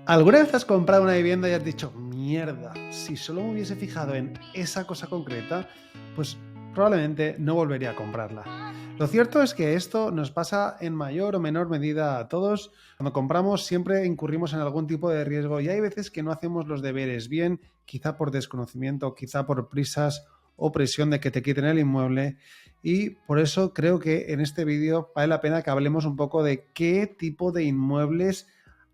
¿Alguna vez has comprado una vivienda y has dicho, mierda, si solo me hubiese fijado en esa cosa concreta, pues probablemente no volvería a comprarla? Lo cierto es que esto nos pasa en mayor o menor medida a todos. Cuando compramos siempre incurrimos en algún tipo de riesgo y hay veces que no hacemos los deberes bien, quizá por desconocimiento, quizá por prisas o presión de que te quiten el inmueble. Y por eso creo que en este vídeo vale la pena que hablemos un poco de qué tipo de inmuebles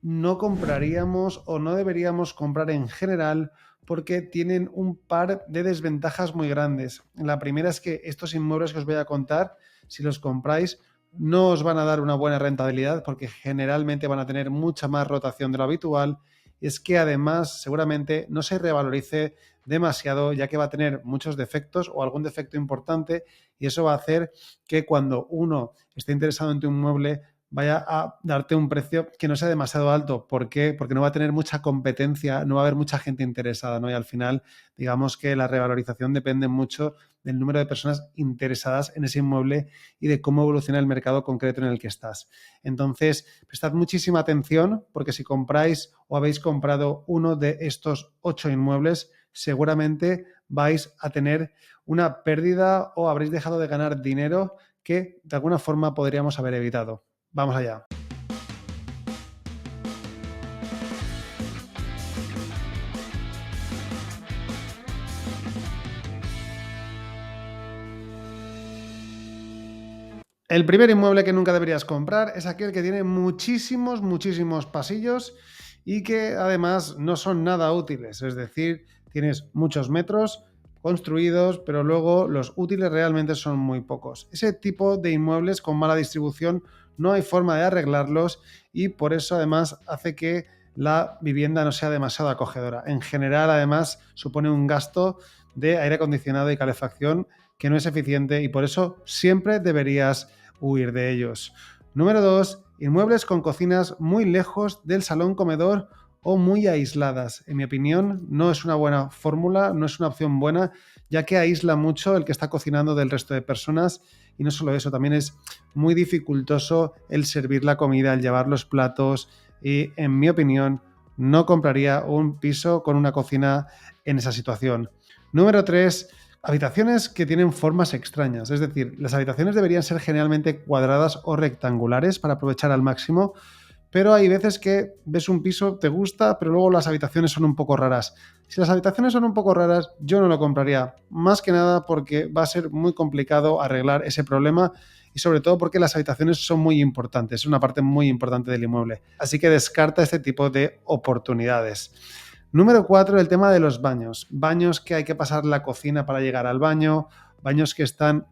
no compraríamos o no deberíamos comprar en general porque tienen un par de desventajas muy grandes. La primera es que estos inmuebles que os voy a contar, si los compráis, no os van a dar una buena rentabilidad porque generalmente van a tener mucha más rotación de lo habitual. Y es que además seguramente no se revalorice demasiado ya que va a tener muchos defectos o algún defecto importante y eso va a hacer que cuando uno esté interesado en tu inmueble vaya a darte un precio que no sea demasiado alto. ¿Por qué? Porque no va a tener mucha competencia, no va a haber mucha gente interesada, ¿no? Y al final, digamos que la revalorización depende mucho del número de personas interesadas en ese inmueble y de cómo evoluciona el mercado concreto en el que estás. Entonces, prestad muchísima atención porque si compráis o habéis comprado uno de estos 8 inmuebles, seguramente vais a tener una pérdida o habréis dejado de ganar dinero que de alguna forma podríamos haber evitado. Vamos allá. El primer inmueble que nunca deberías comprar es aquel que tiene muchísimos pasillos y que además no son nada útiles. Es decir, tienes muchos metros construidos, pero luego los útiles realmente son muy pocos. Ese tipo de inmuebles con mala distribución no hay forma de arreglarlos y por eso además hace que la vivienda no sea demasiado acogedora. En general, además, supone un gasto de aire acondicionado y calefacción que no es eficiente y por eso siempre deberías huir de ellos. Número 2. Inmuebles con cocinas muy lejos del salón comedor o muy aisladas. En mi opinión, no es una buena fórmula, no es una opción buena, ya que aísla mucho el que está cocinando del resto de personas. Y no solo eso, también es muy dificultoso el servir la comida, el llevar los platos. Y en mi opinión, no compraría un piso con una cocina en esa situación. Número 3. Habitaciones que tienen formas extrañas, es decir, las habitaciones deberían ser generalmente cuadradas o rectangulares para aprovechar al máximo, pero hay veces que ves un piso, te gusta, pero luego las habitaciones son un poco raras. Si las habitaciones son un poco raras, yo no lo compraría, más que nada porque va a ser muy complicado arreglar ese problema y sobre todo porque las habitaciones son muy importantes, es una parte muy importante del inmueble. Así que descarta este tipo de oportunidades. Número 4, el tema de los baños. Baños que hay que pasar la cocina para llegar al baño, baños que están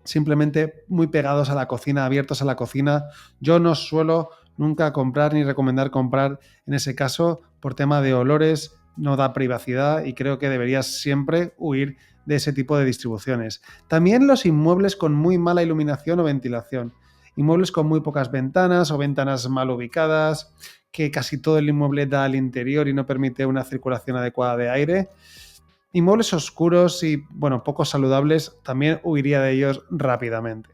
simplemente muy pegados a la cocina, abiertos a la cocina. Yo no suelo nunca comprar ni recomendar comprar en ese caso por tema de olores, no da privacidad y creo que deberías siempre huir de ese tipo de distribuciones. También los inmuebles con muy mala iluminación o ventilación. Inmuebles con muy pocas ventanas o ventanas mal ubicadas, que casi todo el inmueble da al interior y no permite una circulación adecuada de aire. Inmuebles oscuros y, bueno, poco saludables, también huiría de ellos rápidamente.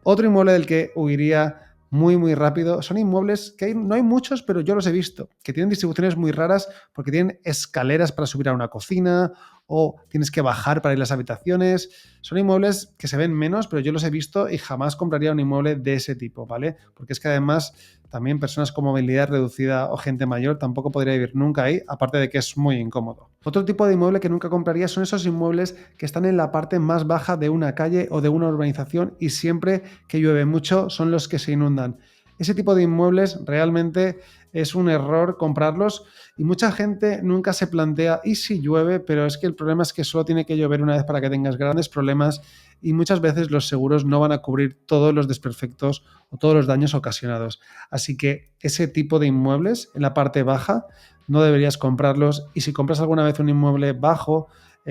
Otro inmueble del que huiría muy rápido son inmuebles que no hay muchos, pero yo los he visto, que tienen distribuciones muy raras porque tienen escaleras para subir a una cocina o tienes que bajar para ir a las habitaciones. Son inmuebles que se ven menos, pero yo los he visto y jamás compraría un inmueble de ese tipo, ¿vale? Porque es que además también personas con movilidad reducida o gente mayor tampoco podría vivir nunca ahí, aparte de que es muy incómodo. Otro tipo de inmueble que nunca compraría son esos inmuebles que están en la parte más baja de una calle o de una urbanización y siempre que llueve mucho son los que se inundan. Ese tipo de inmuebles realmente es un error comprarlos y mucha gente nunca se plantea ¿y si llueve? Pero es que el problema es que solo tiene que llover una vez para que tengas grandes problemas y muchas veces los seguros no van a cubrir todos los desperfectos o todos los daños ocasionados. Así que ese tipo de inmuebles en la parte baja no deberías comprarlos y si compras alguna vez un inmueble bajo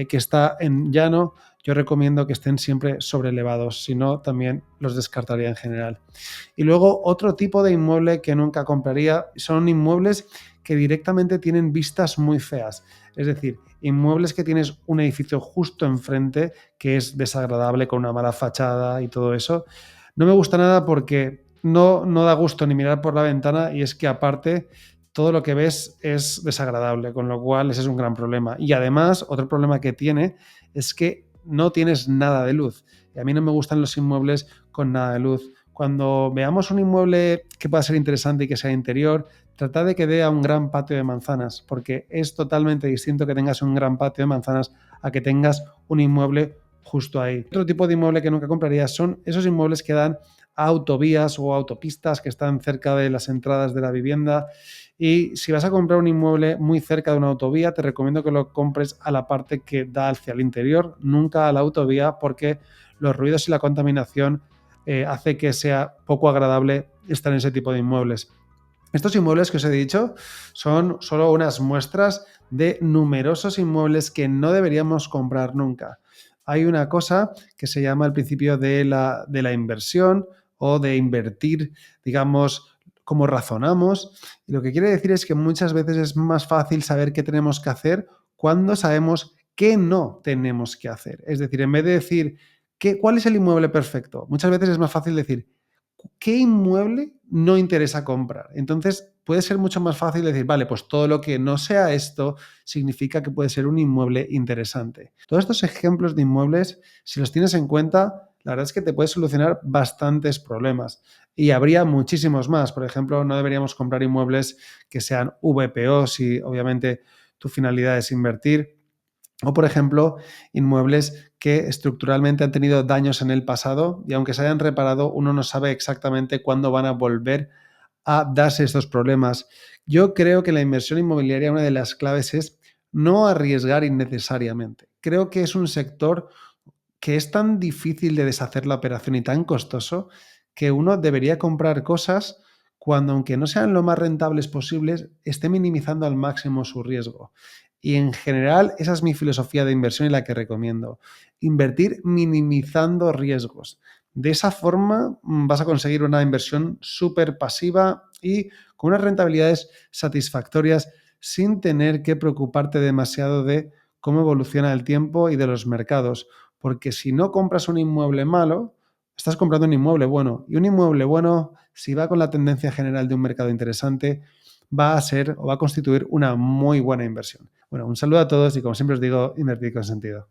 que está en llano, yo recomiendo que estén siempre sobrelevados, si no también los descartaría en general. Y luego otro tipo de inmueble que nunca compraría son inmuebles que directamente tienen vistas muy feas, es decir, inmuebles que tienes un edificio justo enfrente que es desagradable con una mala fachada y todo eso. No me gusta nada porque no da gusto ni mirar por la ventana y es que aparte todo lo que ves es desagradable, con lo cual ese es un gran problema. Y además, otro problema que tiene es que no tienes nada de luz. Y a mí no me gustan los inmuebles con nada de luz. Cuando veamos un inmueble que pueda ser interesante y que sea interior, trata de que dé a un gran patio de manzanas, porque es totalmente distinto que tengas un gran patio de manzanas a que tengas un inmueble justo ahí. Otro tipo de inmueble que nunca compraría son esos inmuebles que dan a autovías o autopistas que están cerca de las entradas de la vivienda. Y si vas a comprar un inmueble muy cerca de una autovía, te recomiendo que lo compres a la parte que da hacia el interior, nunca a la autovía, porque los ruidos y la contaminación hace que sea poco agradable estar en ese tipo de inmuebles. Estos inmuebles que os he dicho son solo unas muestras de numerosos inmuebles que no deberíamos comprar nunca. Hay una cosa que se llama el principio de la inversión o de invertir, digamos, como razonamos. Y lo que quiere decir es que muchas veces es más fácil saber qué tenemos que hacer cuando sabemos qué no tenemos que hacer. Es decir, en vez de decir cuál es el inmueble perfecto, muchas veces es más fácil decir ¿qué inmueble no interesa comprar? Entonces puede ser mucho más fácil decir, vale, pues todo lo que no sea esto significa que puede ser un inmueble interesante. Todos estos ejemplos de inmuebles, si los tienes en cuenta, la verdad es que te puede solucionar bastantes problemas. Y habría muchísimos más. Por ejemplo, no deberíamos comprar inmuebles que sean VPO si obviamente tu finalidad es invertir. O, por ejemplo, inmuebles que estructuralmente han tenido daños en el pasado y aunque se hayan reparado, uno no sabe exactamente cuándo van a volver a darse estos problemas. Yo creo que la inversión inmobiliaria, una de las claves es no arriesgar innecesariamente. Creo que es un sector que es tan difícil de deshacer la operación y tan costoso que uno debería comprar cosas cuando, aunque no sean lo más rentables posibles, esté minimizando al máximo su riesgo. Y en general, esa es mi filosofía de inversión y la que recomiendo. Invertir minimizando riesgos. De esa forma vas a conseguir una inversión súper pasiva y con unas rentabilidades satisfactorias sin tener que preocuparte demasiado de cómo evoluciona el tiempo y de los mercados. Porque si no compras un inmueble malo, estás comprando un inmueble bueno. Y un inmueble bueno, si va con la tendencia general de un mercado interesante, va a ser o va a constituir una muy buena inversión. Bueno, un saludo a todos y como siempre os digo, invertid con sentido.